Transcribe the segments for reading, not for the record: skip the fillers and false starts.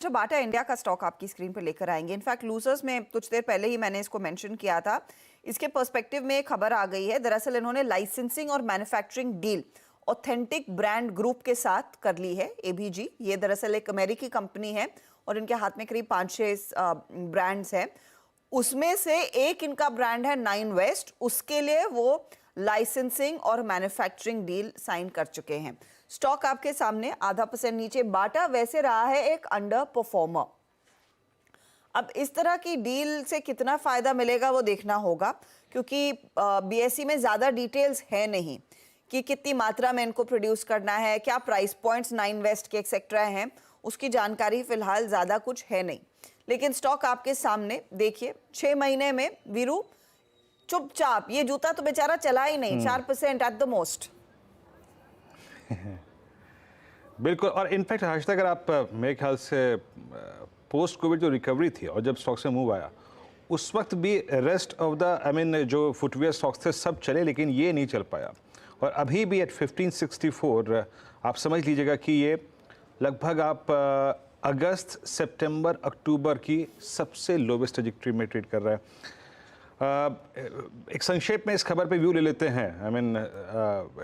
जो Bata India का stock आपकी स्क्रीन पर लेकर आएंगे। इनफैक्ट लूजर्स में कुछ देर पहले ही मैंने इसको मेंशन किया था। इसके पर्सपेक्टिव में एक खबर आ गई है। दरअसल इन्होंने लाइसेंसिंग और manufacturing deal authentic brand group के साथ कर ली है। एबीजी ये दरअसल एक अमेरिकी कंपनी है और इनके हाथ में करीब 5-6 ब्रांड्स हैं। उसमें से एक इनका ब्रांड है नाइन वेस्ट, उसके लिए वो लाइसेंसिंग और मैन्युफैक्चरिंग डील साइन कर चुके हैं। स्टॉक आपके सामने 0.5% नीचे। बाटा वैसे रहा है एक अंडर परफॉर्मर। अब इस तरह की डील से कितना फायदा मिलेगा वो देखना होगा, क्योंकि बीएसई में ज्यादा डिटेल्स है नहीं कि कितनी मात्रा में इनको प्रोड्यूस करना है, क्या प्राइस पॉइंट्स नाइन वेस्ट के एक्सेट्रा हैं, उसकी जानकारी फिलहाल ज्यादा कुछ है नहीं। लेकिन स्टॉक आपके सामने देखिए, 6 महीने में वीरू चुपचाप, ये जूता तो बेचारा चला ही नहीं, 4% एट द मोस्ट। बिल्कुल। और इनफैक्ट हर्षिता, अगर आप मेरे ख्याल से पोस्ट कोविड जो रिकवरी थी और जब स्टॉक से मूव आया, उस वक्त भी रेस्ट ऑफ द जो फुटवेयर स्टॉक्स थे सब चले, लेकिन ये नहीं चल पाया। और अभी भी एट 1564 आप समझ लीजिएगा कि ये लगभग आप अगस्त, सितंबर, अक्टूबर की सबसे लोवेस्ट ट्रैजेक्टरी में ट्रेड कर रहा है। एक संक्षेप में इस खबर पे व्यू ले लेते हैं।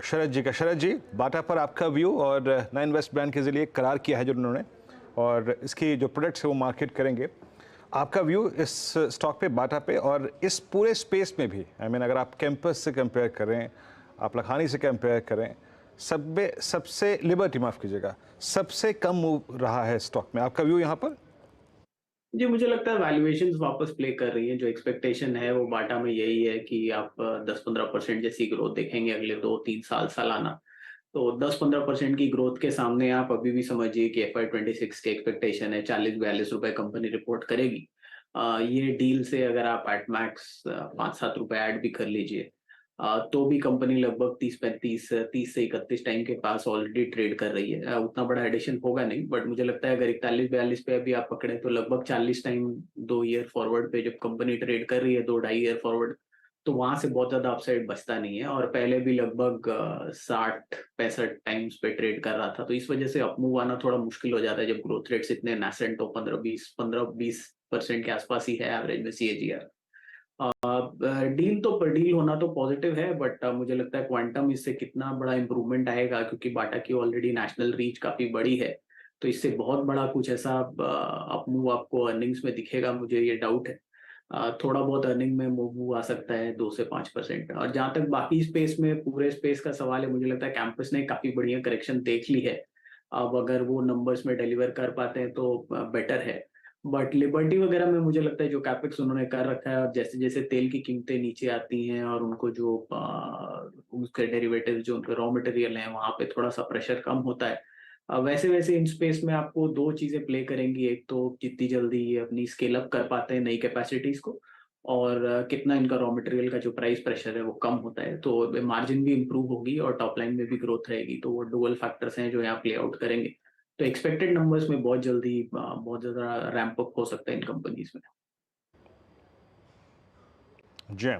शरद जी, बाटा पर आपका व्यू, और नाइन वेस्ट ब्रांड के जरिए एक करार किया है जो उन्होंने, और इसकी जो प्रोडक्ट्स है वो मार्केट करेंगे। आपका व्यू इस स्टॉक पे, बाटा पे, और इस पूरे स्पेस में भी। अगर आप कैंपस से कंपेयर करें, आप लखानी से कंपेयर करें, सबसे लिबर्टी, माफ़ कीजिएगा, सबसे कम मूव रहा है स्टॉक में। आपका व्यू यहाँ पर? जी, मुझे लगता है वैल्यूएशंस वापस प्ले कर रही हैं। जो एक्सपेक्टेशन है वो बाटा में यही है कि आप 10-15% जैसी ग्रोथ देखेंगे अगले 2-3 साल सालाना। तो 10-15% की ग्रोथ के सामने आप अभी भी समझिए कि FY26 की एक्सपेक्टेशन है 40-42 रुपए कंपनी रिपोर्ट करेगी। ये डील से अगर आप एट मैक्स 5-7 रुपए ऐड भी कर लीजिए, तो भी कंपनी लगभग 30-35, 30 से 31 टाइम के पास ऑलरेडी ट्रेड कर रही है। उतना बड़ा एडिशन होगा नहीं, बट मुझे लगता है अगर 41-42 पे अभी आप पकड़े तो लगभग 40 टाइम 2 ईयर फॉरवर्ड पे जब कंपनी ट्रेड कर रही है, 2-2.5 ईयर फॉरवर्ड, तो वहां से बहुत ज्यादा अपसाइड बचता नहीं है। और पहले भी लगभग 60-65 टाइम्स पे ट्रेड कर रहा था, तो इस वजह से अपमूव आना थोड़ा मुश्किल हो जाता है जब ग्रोथ रेट्स इतने नेसेंट हो। 15-20% के आसपास ही है एवरेज में CAGR। डील तो डील होना तो पॉजिटिव है, बट मुझे लगता है क्वांटम इससे कितना बड़ा इंप्रूवमेंट आएगा, क्योंकि बाटा की ऑलरेडी नेशनल रीच काफी बड़ी है, तो इससे बहुत बड़ा कुछ ऐसा अपमूव आपको अर्निंग्स में दिखेगा, मुझे ये डाउट है। थोड़ा बहुत अर्निंग में मूव आ सकता है 2 से 5%। और जहां तक बाकी स्पेस में, पूरे स्पेस का सवाल है, मुझे लगता है कैंपस ने काफी बढ़िया करेक्शन देख ली है। अब अगर वो नंबर्स में डिलीवर कर पाते हैं तो बेटर है। बट लिबर्टी वगैरह में मुझे लगता है जो कैपेक्स उन्होंने कर रखा है, और जैसे जैसे तेल की कीमतें नीचे आती हैं और उनको जो उसके डेरिवेटिव, जो उनके रॉ मटेरियल हैं, वहां पे थोड़ा सा प्रेशर कम होता है। वैसे वैसे इन स्पेस में आपको दो चीजें प्ले करेंगी। एक तो जितनी जल्दी ये अपनी स्केल अप कर पाते हैं नई कैपेसिटीज को, और कितना इनका रॉ मटेरियल का जो प्राइस प्रेशर है वो कम होता है, तो मार्जिन भी इंप्रूव होगी और टॉप लाइन में भी ग्रोथ रहेगी। तो वो डुअल फैक्टर्स हैं जो यहाँ प्ले आउट करेंगे। तो एक्सपेक्टेड नंबर्स में बहुत जल्दी बहुत ज्यादा रैंप अप हो सकता है इन कंपनीज में। जी।